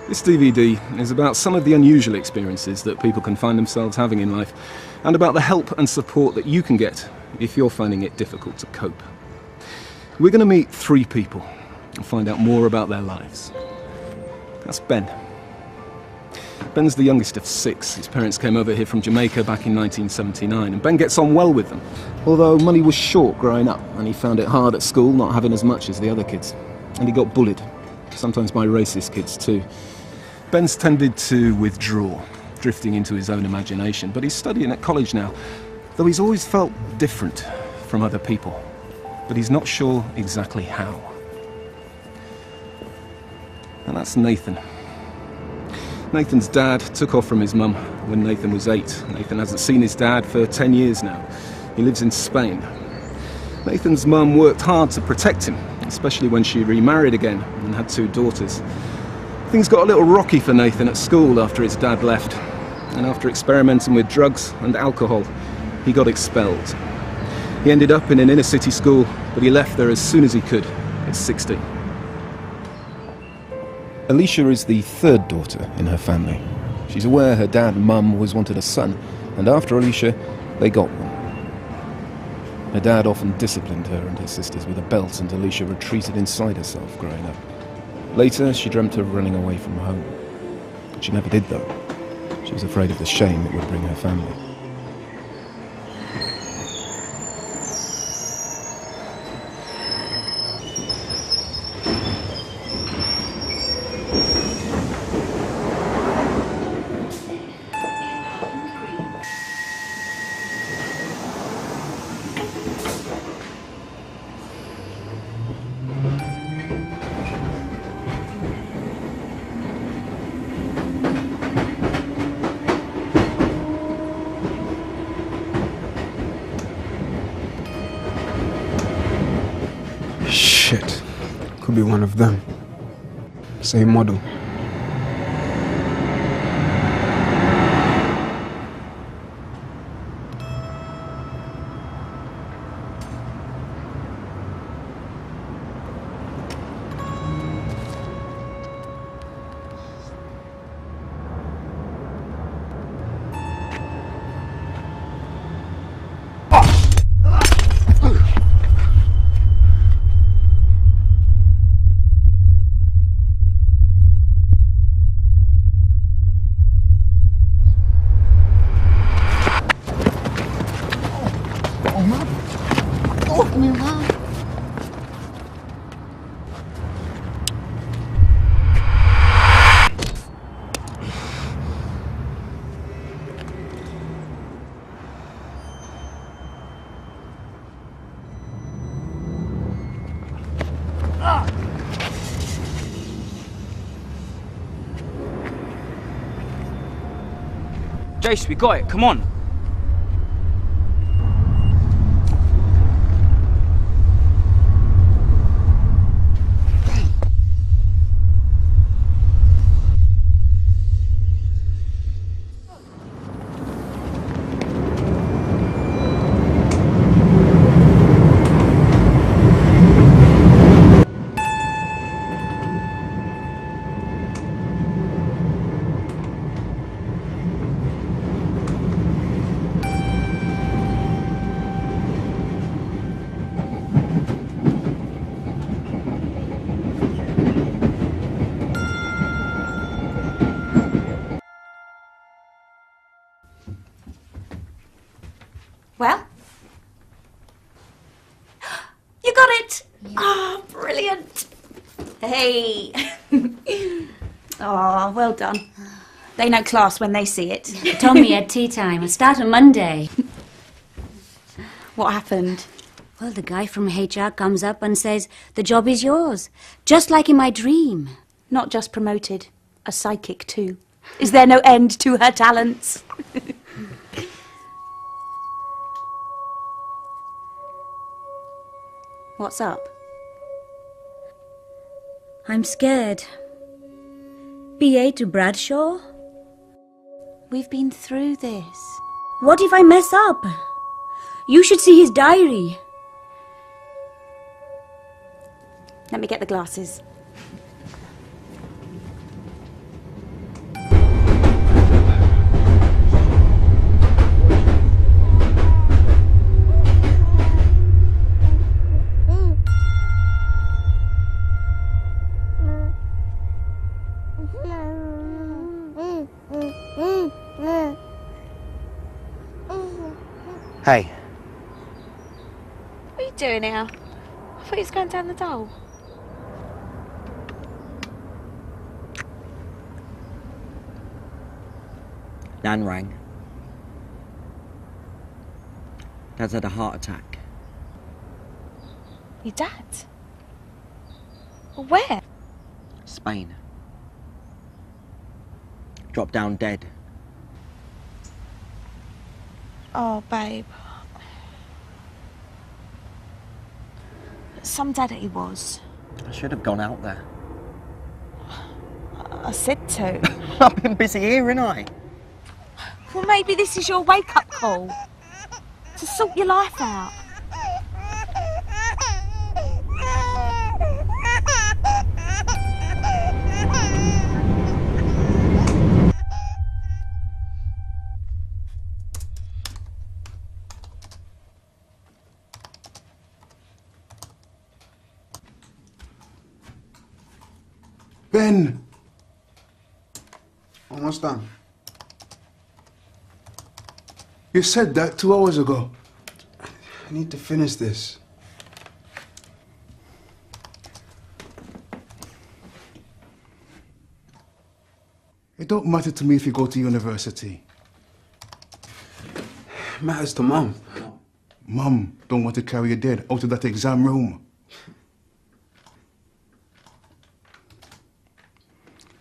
This DVD is about some of the unusual experiences that people can find themselves having in life, and about the help and support that you can get if you're finding it difficult to cope. We're going to meet 3 people and find out more about their lives. That's Ben. Ben's the youngest of 6. His parents came over here from Jamaica back in 1979, and Ben gets on well with them. Although money was short growing up, and he found it hard at school, not having as much as the other kids. And he got bullied, sometimes by racist kids too. Ben's tended to withdraw, drifting into his own imagination, but he's studying at college now, though he's always felt different from other people. But he's not sure exactly how. And that's Nathan. Nathan's dad took off from his mum when Nathan was 8. Nathan hasn't seen his dad for 10 years now. He lives in Spain. Nathan's mum worked hard to protect him, especially when she remarried again and had 2 daughters. Things got a little rocky for Nathan at school after his dad left. And after experimenting with drugs and alcohol, he got expelled. He ended up in an inner city school, but he left there as soon as he could, at 16. Alicia is the 3rd daughter in her family. She's aware her dad and mum always wanted a son, and after Alicia, they got one. Her dad often disciplined her and her sisters with a belt, and Alicia retreated inside herself growing up. Later, she dreamt of running away from home. She never did, though. She was afraid of the shame it would bring her family. Shit. Could be one of them. Same model. Jace, we got it, come on. Well? You got it! Oh, brilliant! Hey! Oh, well done. They know class when they see it. They told me at tea time. I'll start on Monday. What happened? Well, the guy from HR comes up and says, the job is yours. Just like in my dream. Not just promoted, a psychic too. Is there no end to her talents? What's up? I'm scared. BA to Bradshaw? We've been through this. What if I mess up? You should see his diary. Let me get the glasses. Hey. What are you doing here? I thought you was going down the dole. Nan rang. Dad's had a heart attack. Your dad? Well, where? Spain. Dropped down dead. Oh, babe. Some daddy he was. I should have gone out there. I said to. I've been busy here, ain't I? Well, maybe this is your wake-up call. To sort your life out. Ben! Almost done. You said that 2 hours ago. I need to finish this. It don't matter to me if you go to university. It matters to Mum. Mum don't want to carry you dead out of that exam room.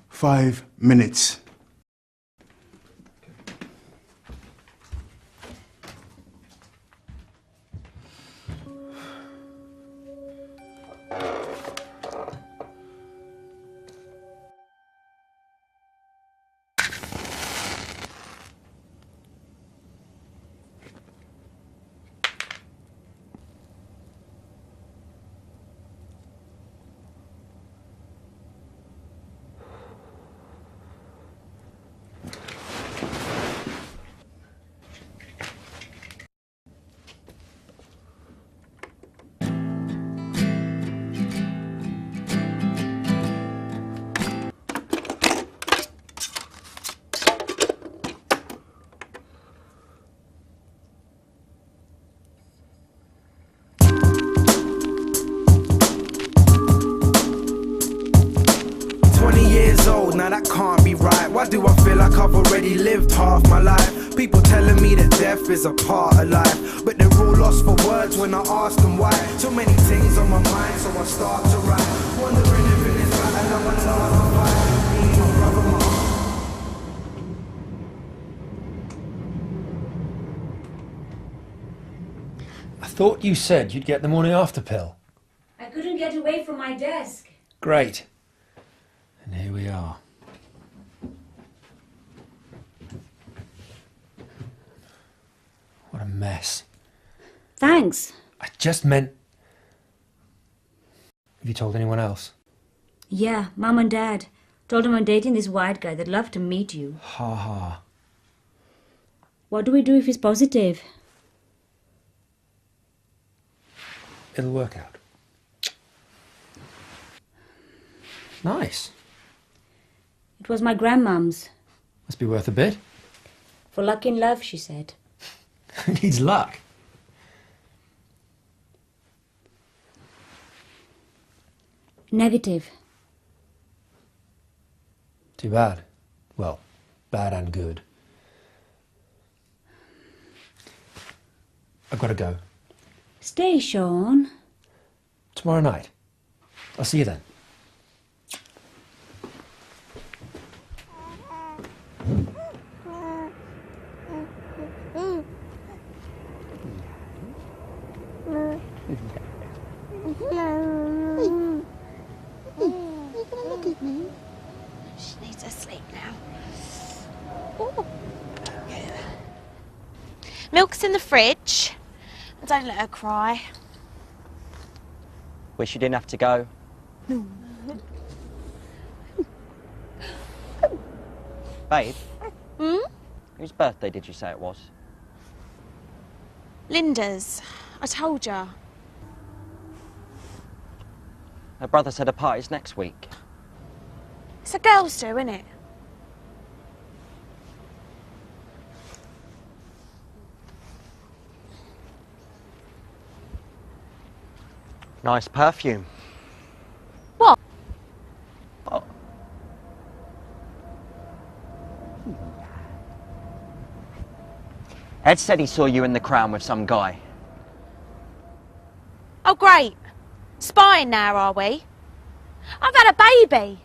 5 minutes. Now that can't be right. Why do I feel like I've already lived half my life? People telling me that death is a part of life, but they're all lost for words when I ask them why. So many things on my mind, so I start to write, wondering if in this battle I'm another fight. Me, my brother, my I thought you said you'd get the morning after pill. I couldn't get away from my desk. Great. And here we are. What a mess. Thanks. I just meant... Have you told anyone else? Yeah, Mum and Dad. Told them I'm dating this white guy. They'd love to meet you. Ha ha. What do we do if he's positive? It'll work out. Nice. It was my grandmum's. Must be worth a bit. For luck in love, she said. Needs luck. Negative. Too bad. Well, bad and good. I've got to go. Stay, Sean. Tomorrow night. I'll see you then. She needs her sleep now. Ooh. Milk's in the fridge. Don't let her cry. Wish you didn't have to go. Babe? Hmm? Whose birthday did you say it was? Linda's. I told ya. Her brother said a party's next week. It's a girl's do, innit? Nice perfume. What? Oh. Ed said he saw you in the Crown with some guy. Oh, great. Spying now, are we? I've had a baby.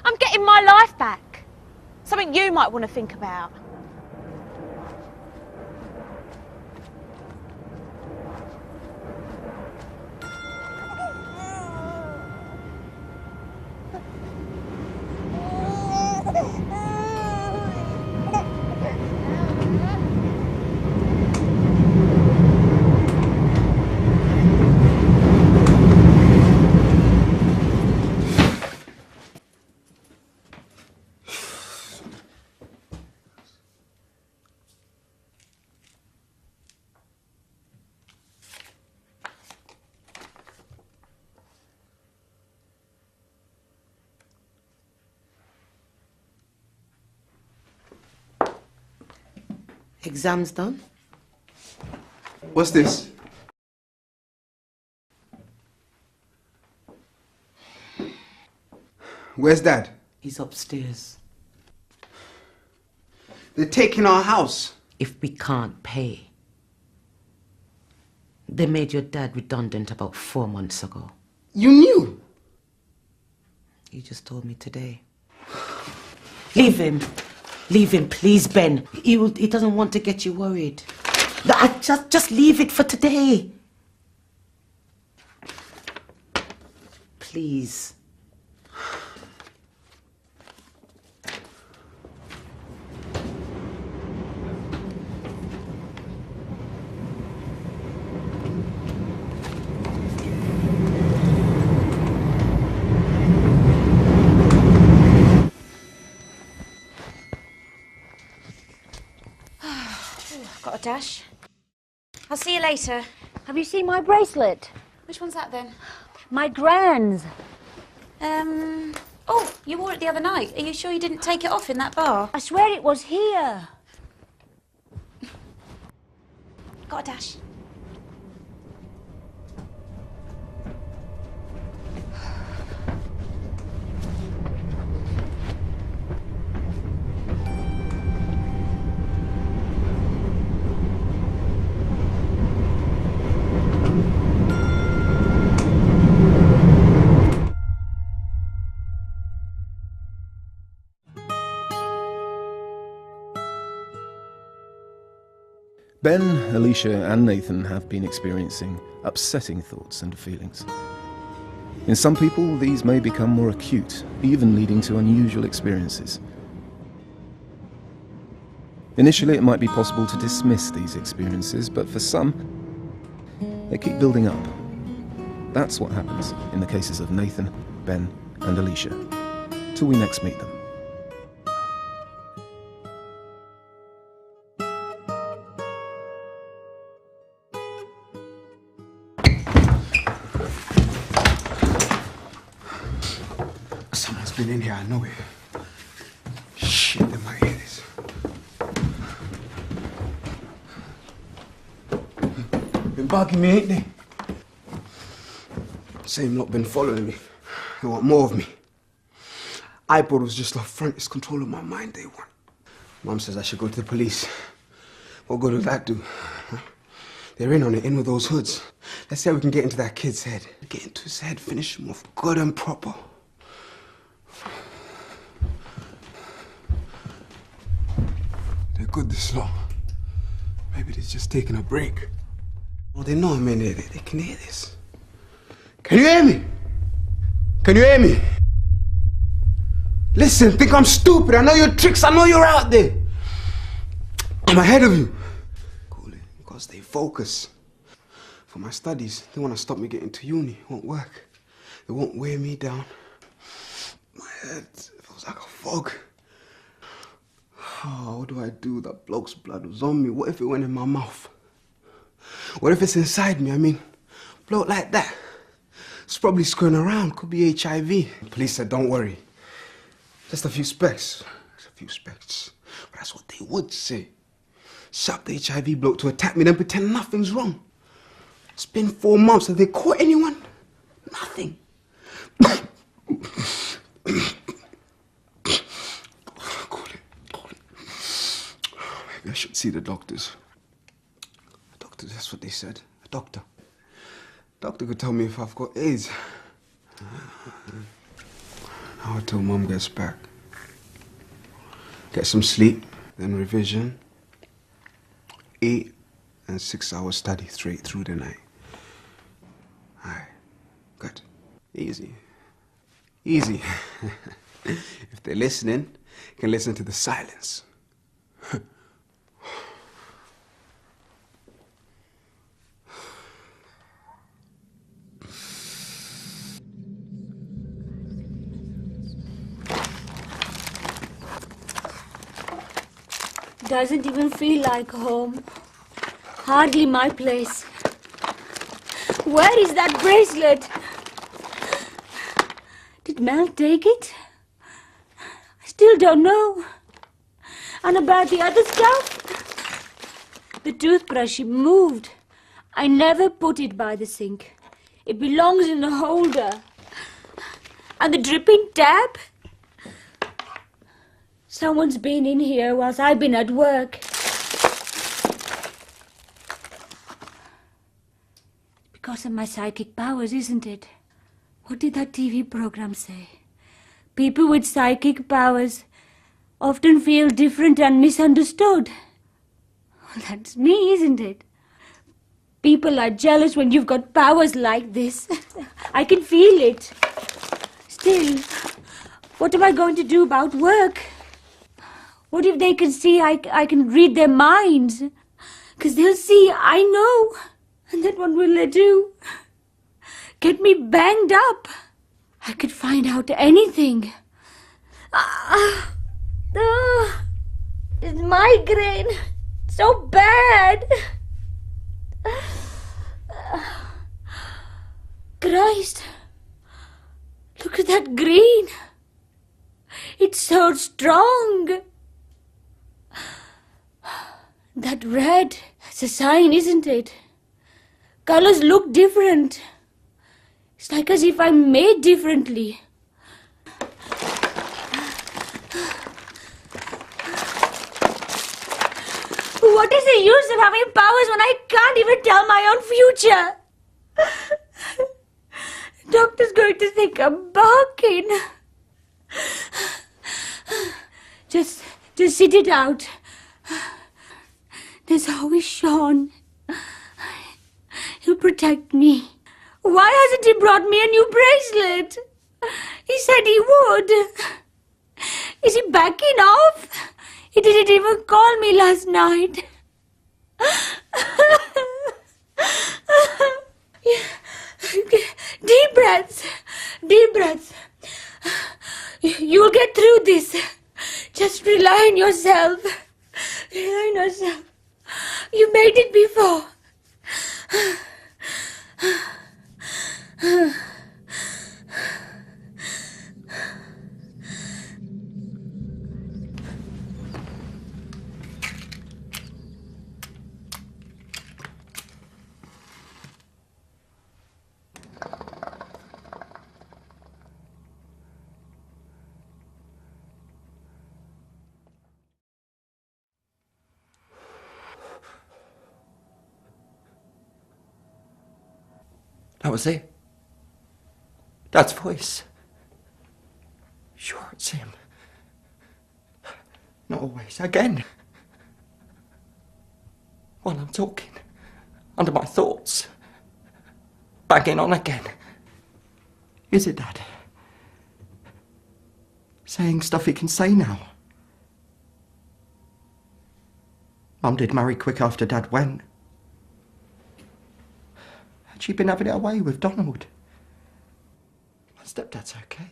I'm getting my life back. Something you might want to think about. Exams done? What's this? Where's Dad? He's upstairs. They're taking our house. If we can't pay. They made your dad redundant about 4 months ago. You knew? He just told me today. Leave him. Leave him, please, Ben. He doesn't want to get you worried. Just leave it for today. Please. Got a dash. I'll see you later. Have you seen my bracelet? Which one's that then? My grand's. Oh, you wore it the other night. Are you sure you didn't take it off in that bar? I swear it was here. Got a dash. Ben, Alicia and Nathan have been experiencing upsetting thoughts and feelings. In some people, these may become more acute, even leading to unusual experiences. Initially, it might be possible to dismiss these experiences, but for some, they keep building up. That's what happens in the cases of Nathan, Ben and Alicia. Till we next meet them. Someone's been in here, I know it. Shit, they might hear this. Been bugging me, ain't they? Same lot been following me. They want more of me. iPod was just up front. It's control of my mind they want. Mum says I should go to the police. What good will that do? Huh? They're in on it, in with those hoods. Let's see how we can get into that kid's head. Get into his head, finish him off good and proper. They're good this long. Maybe they're just taking a break. Oh, they know I'm in there. They can hear this. Can you hear me? Can you hear me? Listen, think I'm stupid. I know your tricks. I know you're out there. I'm ahead of you. Cool it. Gotta stay focused. For my studies, they want to stop me getting to uni. It won't work. They won't wear me down. My head feels like a fog. Oh, what do I do? That bloke's blood was on me. What if it went in my mouth? What if it's inside me? I mean, bloke like that. It's probably screwing around. Could be HIV. The police said, don't worry. Just a few specks. Just a few specks. But that's what they would say. Shut the HIV bloke to attack me, then pretend nothing's wrong. It's been 4 months. Have they caught anyone? Nothing. Call it. Maybe I should see the doctors. The doctor, that's what they said. A doctor. Doctor could tell me if I've got AIDS. Now until Mum gets back. Get some sleep, then revision, eat, and 6 hours study straight through the night. Aye, good. Easy. Easy. If they're listening, you can listen to the silence. Doesn't even feel like home. Hardly my place. Where is that bracelet? Did Mel take it? I still don't know. And about the other stuff? The toothbrush she moved. I never put it by the sink. It belongs in the holder. And the dripping tap? Someone's been in here whilst I've been at work. Because of my psychic powers, isn't it? What did that TV program say? People with psychic powers often feel different and misunderstood. Well, that's me, isn't it? People are jealous when you've got powers like this. I can feel it. Still, what am I going to do about work? What if they can see I can read their minds? Because they'll see I know. And then what will they do? Get me banged up. I could find out anything. It's migraine. So bad. Christ. Look at that green. It's so strong. That red, it's a sign, isn't it? Colors look different. It's like as if I'm made differently. What is the use of having powers when I can't even tell my own future? Doctor's going to think I'm barking. Just sit it out. There's always Sean. He'll protect me. Why hasn't he brought me a new bracelet? He said he would. Is he backing off? He didn't even call me last night. Deep breaths. Deep breaths. You'll get through this. Just rely on yourself. Rely on yourself. You made it before. That was it. Dad's voice. Sure, it's him. Not always. Again. While I'm talking. Under my thoughts. Banging on again. Is it Dad? Saying stuff he can say now. Mum did marry quick after Dad went. Had she been having it away with Donald? My stepdad's okay.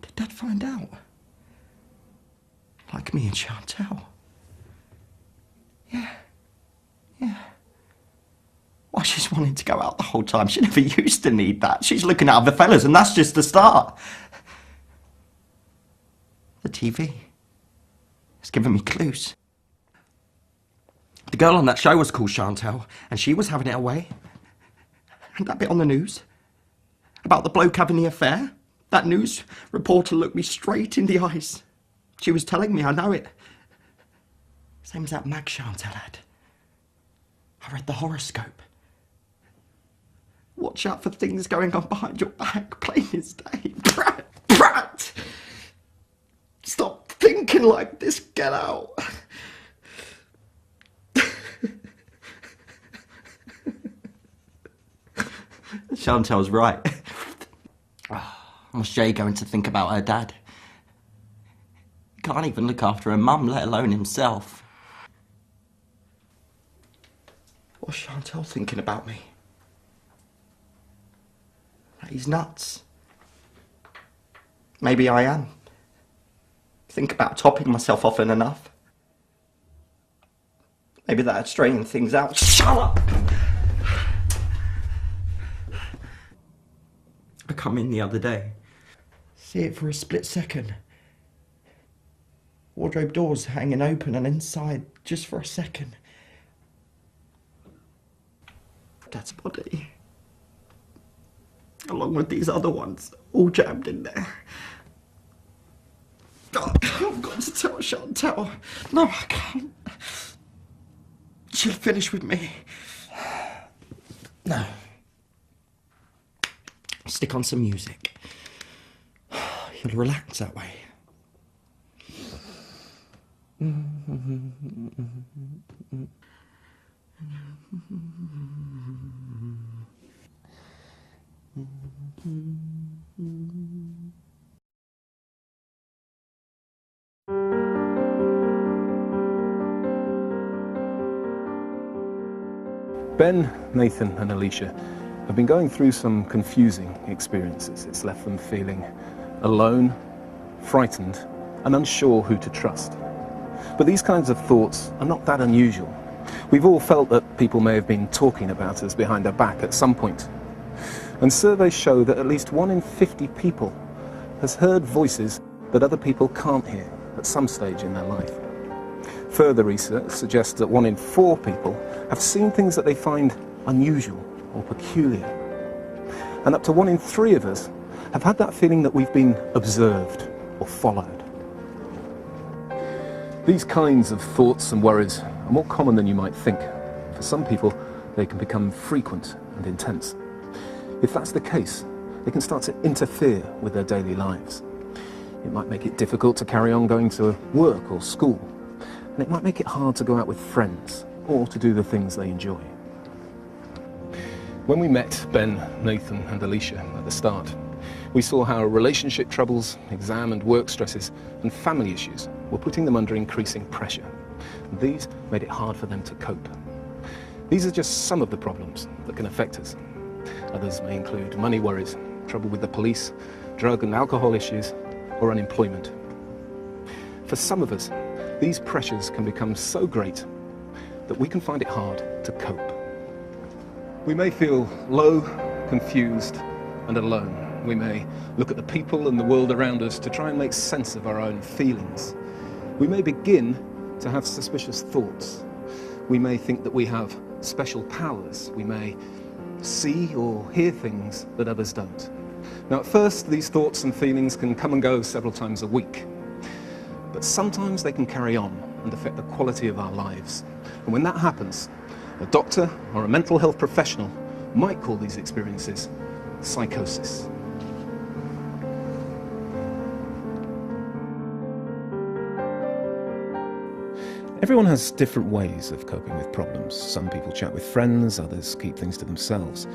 Did Dad find out? Like me and Chantel? Yeah. Why, she's wanting to go out the whole time. She never used to need that. She's looking at other fellas, and that's just the start. The TV has given me clues. The girl on that show was called Chantal, and she was having it away. And that bit on the news about the bloke having the affair, that news reporter looked me straight in the eyes. She was telling me, I know it. Same as that mag Chantal had. I read the horoscope. Watch out for things going on behind your back, plain as day. Brat! Stop thinking like this, get out. Chantal's right. What's Jay going to think about her dad? He can't even look after her mum, let alone himself. What's Chantal thinking about me? That he's nuts. Maybe I am. Think about topping myself often enough. Maybe that'd straighten things out. Shut up! I come in the other day. See it for a split second. Wardrobe doors hanging open and inside, just for a second. Dad's body. Along with these other ones, all jammed in there. Oh, I've got to tell Chantal. No, I can't. She'll finish with me. No. Stick on some music. You'll relax that way. Ben, Nathan and Alicia have been going through some confusing experiences. It's left them feeling alone, frightened and unsure who to trust. But these kinds of thoughts are not that unusual. We've all felt that people may have been talking about us behind our back at some point. And surveys show that at least 1 in 50 people has heard voices that other people can't hear at some stage in their life. Further research suggests that 1 in 4 people have seen things that they find unusual or peculiar. And up to 1 in 3 of us have had that feeling that we've been observed or followed. These kinds of thoughts and worries are more common than you might think. For some people, they can become frequent and intense. If that's the case, they can start to interfere with their daily lives. It might make it difficult to carry on going to work or school, and it might make it hard to go out with friends or to do the things they enjoy. When we met Ben, Nathan and Alicia at the start, we saw how relationship troubles, exam and work stresses and family issues were putting them under increasing pressure. And these made it hard for them to cope. These are just some of the problems that can affect us. Others may include money worries, trouble with the police, drug and alcohol issues, or unemployment. For some of us, these pressures can become so great that we can find it hard to cope. We may feel low, confused, and alone. We may look at the people and the world around us to try and make sense of our own feelings. We may begin to have suspicious thoughts. We may think that we have special powers. We may see or hear things that others don't. Now, at first, these thoughts and feelings can come and go several times a week. But sometimes they can carry on and affect the quality of our lives. And when that happens, a doctor or a mental health professional might call these experiences psychosis. Everyone has different ways of coping with problems. Some people chat with friends, others keep things to themselves.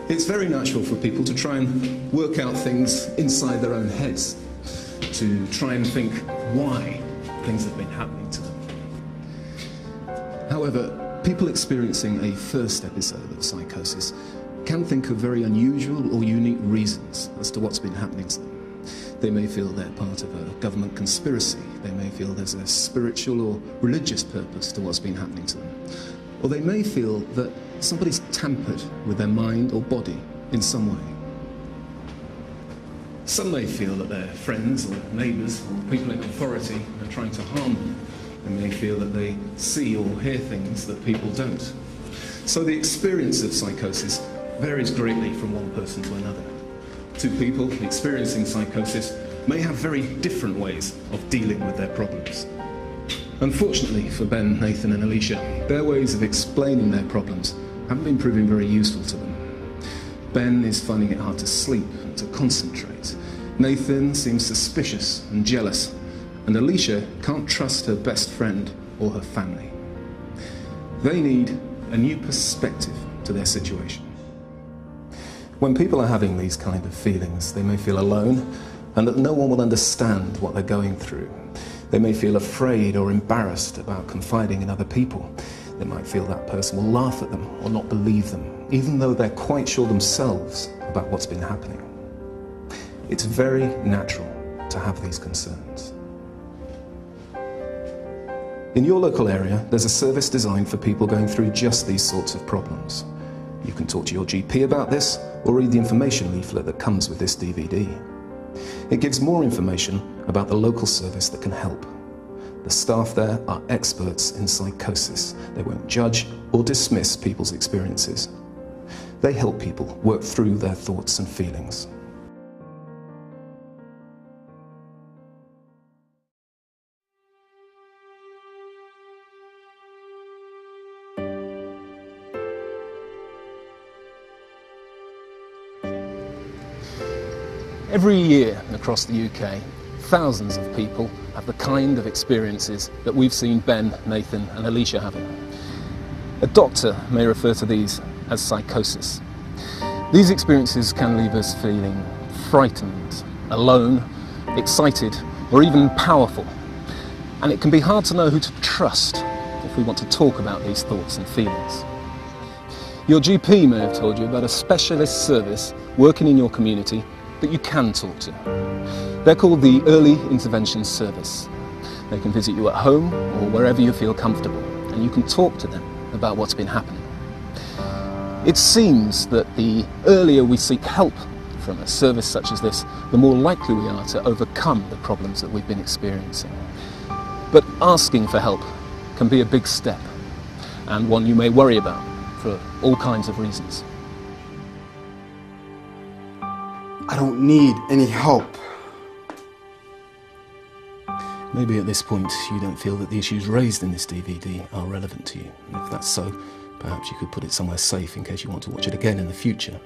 It's very natural for people to try and work out things inside their own heads, to try and think why things have been happening to them. However, people experiencing a first episode of psychosis can think of very unusual or unique reasons as to what's been happening to them. They may feel they're part of a government conspiracy. They may feel there's a spiritual or religious purpose to what's been happening to them. Or they may feel that somebody's tampered with their mind or body in some way. Some may feel that their friends or neighbours or people in authority are trying to harm them. They may feel that they see or hear things that people don't. So the experience of psychosis varies greatly from one person to another. Two people experiencing psychosis may have very different ways of dealing with their problems. Unfortunately for Ben, Nathan and Alicia, their ways of explaining their problems haven't been proving very useful to them. Ben is finding it hard to sleep and to concentrate. Nathan seems suspicious and jealous, and Alicia can't trust her best friend or her family. They need a new perspective to their situation. When people are having these kind of feelings, they may feel alone and that no one will understand what they're going through. They may feel afraid or embarrassed about confiding in other people. They might feel that person will laugh at them or not believe them, even though they're quite sure themselves about what's been happening. It's very natural to have these concerns. In your local area, there's a service designed for people going through just these sorts of problems. You can talk to your GP about this or read the information leaflet that comes with this DVD. It gives more information about the local service that can help. The staff there are experts in psychosis. They won't judge or dismiss people's experiences. They help people work through their thoughts and feelings. Every year across the UK, thousands of people have the kind of experiences that we've seen Ben, Nathan and Alicia having. A doctor may refer to these as psychosis. These experiences can leave us feeling frightened, alone, excited or even powerful. And it can be hard to know who to trust if we want to talk about these thoughts and feelings. Your GP may have told you about a specialist service working in your community that you can talk to. They're called the Early Intervention Service. They can visit you at home or wherever you feel comfortable, and you can talk to them about what's been happening. It seems that the earlier we seek help from a service such as this, the more likely we are to overcome the problems that we've been experiencing. But asking for help can be a big step, and one you may worry about for all kinds of reasons. I don't need any help. Maybe at this point you don't feel that the issues raised in this DVD are relevant to you. And if that's so, perhaps you could put it somewhere safe in case you want to watch it again in the future.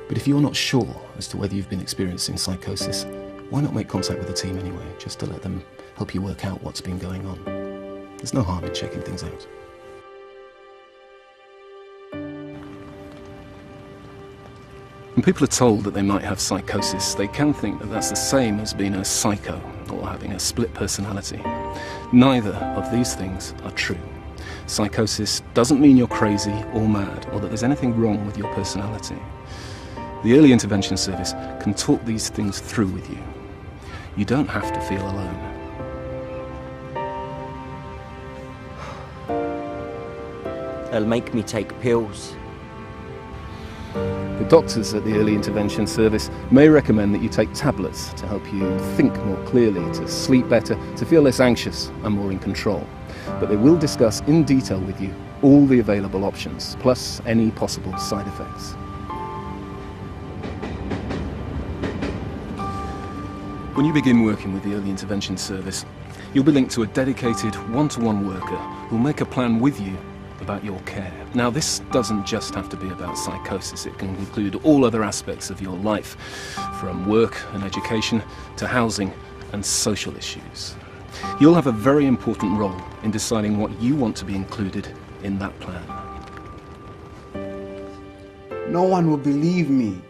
But if you're not sure as to whether you've been experiencing psychosis, why not make contact with the team anyway, just to let them help you work out what's been going on. There's no harm in checking things out. When people are told that they might have psychosis, they can think that that's the same as being a psycho or having a split personality. Neither of these things are true. Psychosis doesn't mean you're crazy or mad or that there's anything wrong with your personality. The Early Intervention Service can talk these things through with you. You don't have to feel alone. They'll make me take pills. The doctors at the Early Intervention Service may recommend that you take tablets to help you think more clearly, to sleep better, to feel less anxious and more in control. But they will discuss in detail with you all the available options, plus any possible side effects. When you begin working with the Early Intervention Service, you'll be linked to a dedicated one-to-one worker who'll make a plan with you about your care. Now, this doesn't just have to be about psychosis. It can include all other aspects of your life, from work and education to housing and social issues. You'll have a very important role in deciding what you want to be included in that plan. No one will believe me.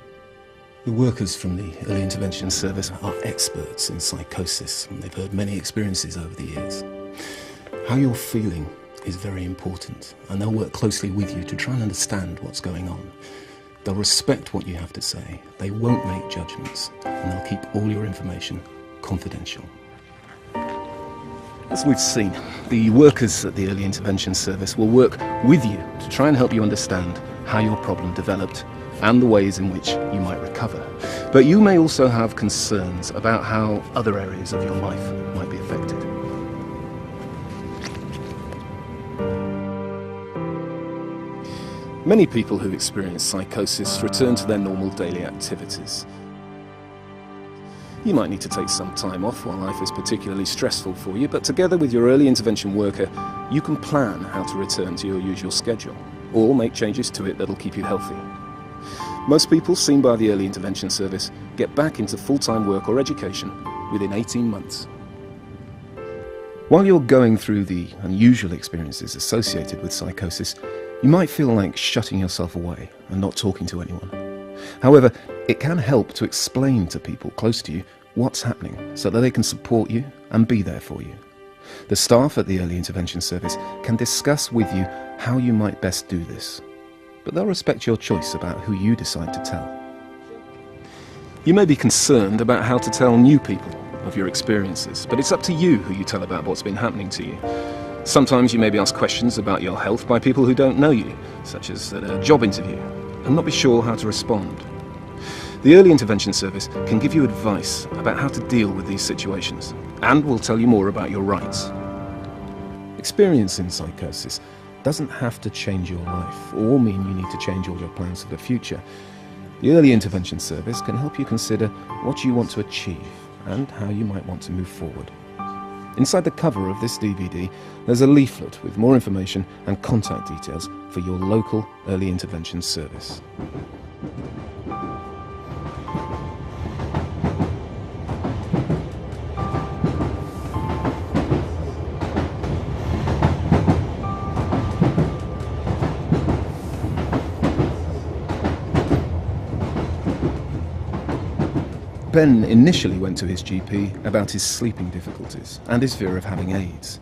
The workers from the Early Intervention Service are experts in psychosis, and they've heard many experiences over the years. How you're feeling is very important, and they'll work closely with you to try and understand what's going on. They'll respect what you have to say, they won't make judgments, and they'll keep all your information confidential. As we've seen, the workers at the Early Intervention Service will work with you to try and help you understand how your problem developed and the ways in which you might recover. But you may also have concerns about how other areas of your life might be affected. Many people who experience psychosis return to their normal daily activities. You might need to take some time off while life is particularly stressful for you, but together with your early intervention worker, you can plan how to return to your usual schedule, or make changes to it that'll keep you healthy. Most people seen by the early intervention service get back into full-time work or education within 18 months. While you're going through the unusual experiences associated with psychosis, you might feel like shutting yourself away and not talking to anyone. However, it can help to explain to people close to you what's happening so that they can support you and be there for you. The staff at the early intervention service can discuss with you how you might best do this, but they'll respect your choice about who you decide to tell. You may be concerned about how to tell new people of your experiences, but it's up to you who you tell about what's been happening to you. Sometimes you may be asked questions about your health by people who don't know you, such as at a job interview, and not be sure how to respond. The early intervention service can give you advice about how to deal with these situations, and will tell you more about your rights. Experiencing psychosis doesn't have to change your life, or mean you need to change all your plans for the future. The early intervention service can help you consider what you want to achieve, and how you might want to move forward. Inside the cover of this DVD, there's a leaflet with more information and contact details for your local early intervention service. Ben initially went to his GP about his sleeping difficulties and his fear of having AIDS.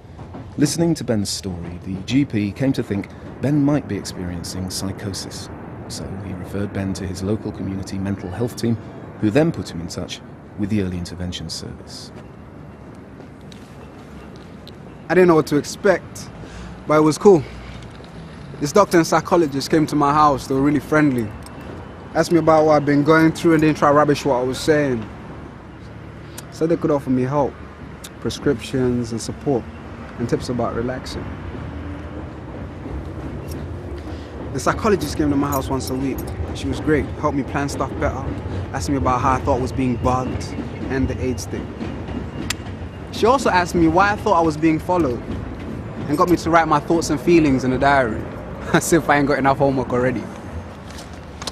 Listening to Ben's story, the GP came to think Ben might be experiencing psychosis. So he referred Ben to his local community mental health team, who then put him in touch with the early intervention service. I didn't know what to expect, but it was cool. This doctor and psychologist came to my house. They were really friendly. Asked me about what I've been going through and didn't try to rubbish what I was saying. Said they could offer me help, prescriptions and support, and tips about relaxing. The psychologist came to my house once a week. She was great, helped me plan stuff better, asked me about how I thought I was being bugged, and the AIDS thing. She also asked me why I thought I was being followed, and got me to write my thoughts and feelings in a diary, as if I ain't got enough homework already.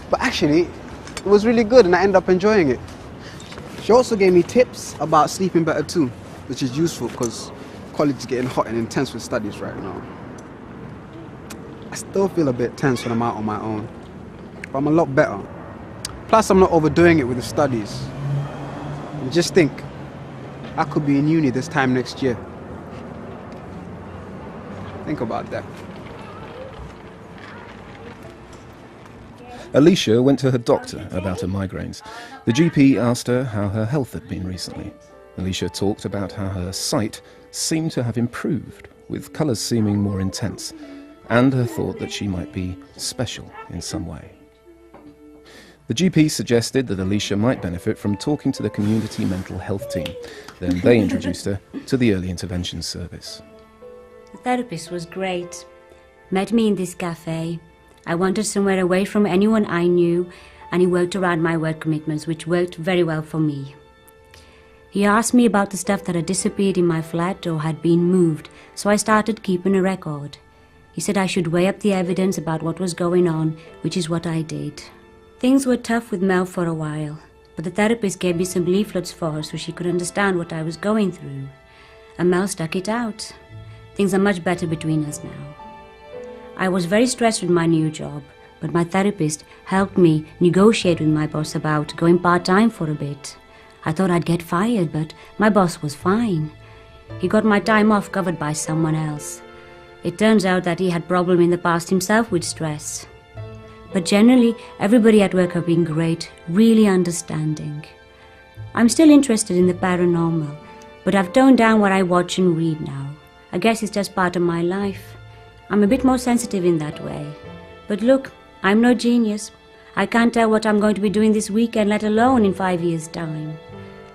But actually, it was really good and I ended up enjoying it. She also gave me tips about sleeping better too, which is useful because college is getting hot and intense with studies right now. I still feel a bit tense when I'm out on my own, but I'm a lot better. Plus, I'm not overdoing it with the studies. And just think, I could be in uni this time next year. Think about that. Alicia went to her doctor about her migraines. The GP asked her how her health had been recently. Alicia talked about how her sight seemed to have improved, with colours seeming more intense, and her thought that she might be special in some way. The GP suggested that Alicia might benefit from talking to the community mental health team. Then they introduced her to the early intervention service. The therapist was great. Met me in this cafe. I wanted somewhere away from anyone I knew, and he worked around my work commitments, which worked very well for me. He asked me about the stuff that had disappeared in my flat or had been moved, so I started keeping a record. He said I should weigh up the evidence about what was going on, which is what I did. Things were tough with Mel for a while, but the therapist gave me some leaflets for her so she could understand what I was going through. And Mel stuck it out. Things are much better between us now. I was very stressed with my new job, but my therapist helped me negotiate with my boss about going part-time for a bit. I thought I'd get fired, but my boss was fine. He got my time off covered by someone else. It turns out that he had problems in the past himself with stress. But generally, everybody at work have been great, really understanding. I'm still interested in the paranormal, but I've toned down what I watch and read now. I guess it's just part of my life. I'm a bit more sensitive in that way. But look, I'm no genius. I can't tell what I'm going to be doing this weekend, let alone in 5 years' time.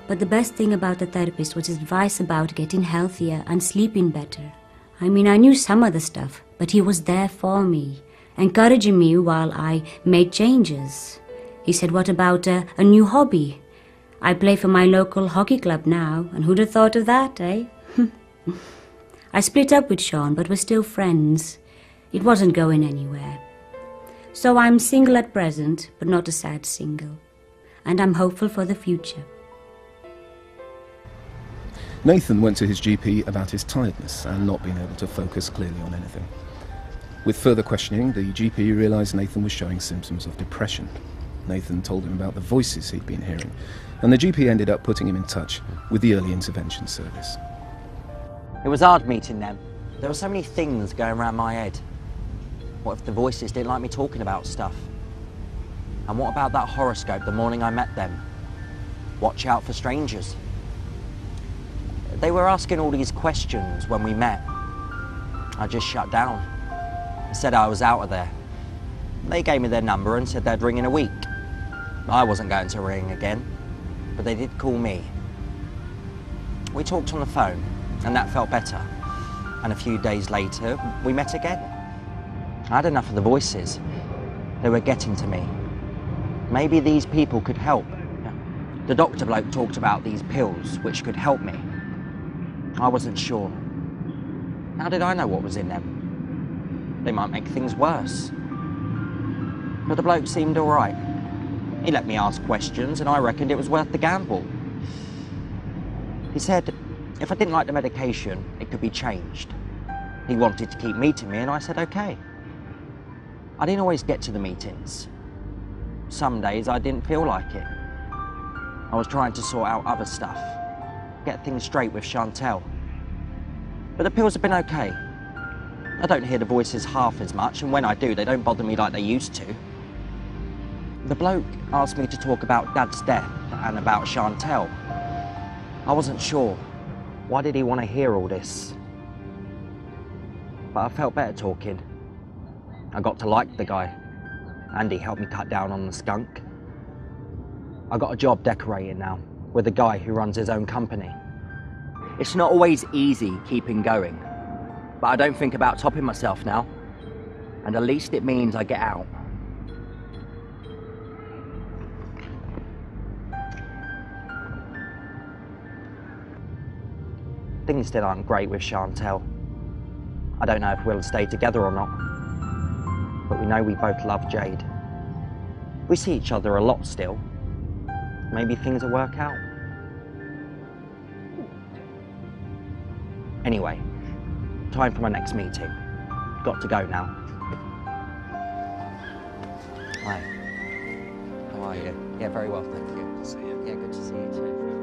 But the best thing about the therapist was his advice about getting healthier and sleeping better. I mean, I knew some of the stuff, but he was there for me. encouraging me while I made changes. He said, what about a new hobby? I play for my local hockey club now, and who'd have thought of that, eh? I split up with Sean, but we're still friends. It wasn't going anywhere. So I'm single at present, but not a sad single. And I'm hopeful for the future. Nathan went to his GP about his tiredness and not being able to focus clearly on anything. With further questioning, the GP realised Nathan was showing symptoms of depression. Nathan told him about the voices he'd been hearing, and the GP ended up putting him in touch with the early intervention service. It was hard meeting them. There were so many things going around my head. What if the voices didn't like me talking about stuff? And what about that horoscope the morning I met them? Watch out for strangers. They were asking all these questions when we met. I just shut down. I said I was out of there. They gave me their number and said they'd ring in a week. I wasn't going to ring again, but they did call me. We talked on the phone, and that felt better. And a few days later, we met again. I had enough of the voices. They were getting to me. Maybe these people could help. The doctor bloke talked about these pills which could help me. I wasn't sure. How did I know what was in them? They might make things worse. But the bloke seemed all right. He let me ask questions, and I reckoned it was worth the gamble. He said if I didn't like the medication, it could be changed. He wanted to keep meeting me, and I said okay. I didn't always get to the meetings. Some days I didn't feel like it. I was trying to sort out other stuff, get things straight with Chantel. But the pills have been okay. I don't hear the voices half as much, and when I do, they don't bother me like they used to. The bloke asked me to talk about Dad's death and about Chantel. I wasn't sure. Why did he want to hear all this? But I felt better talking. I got to like the guy. Andy helped me cut down on the skunk. I got a job decorating now, with a guy who runs his own company. It's not always easy keeping going, but I don't think about topping myself now. And at least it means I get out. Things still aren't great with Chantel. I don't know if we'll stay together or not, but we know we both love Jade. We see each other a lot still. Maybe things will work out. Anyway, time for my next meeting. Got to go now. Hi. How are you? Yeah, very well, thank you. Good to see you. Yeah, good to see you too.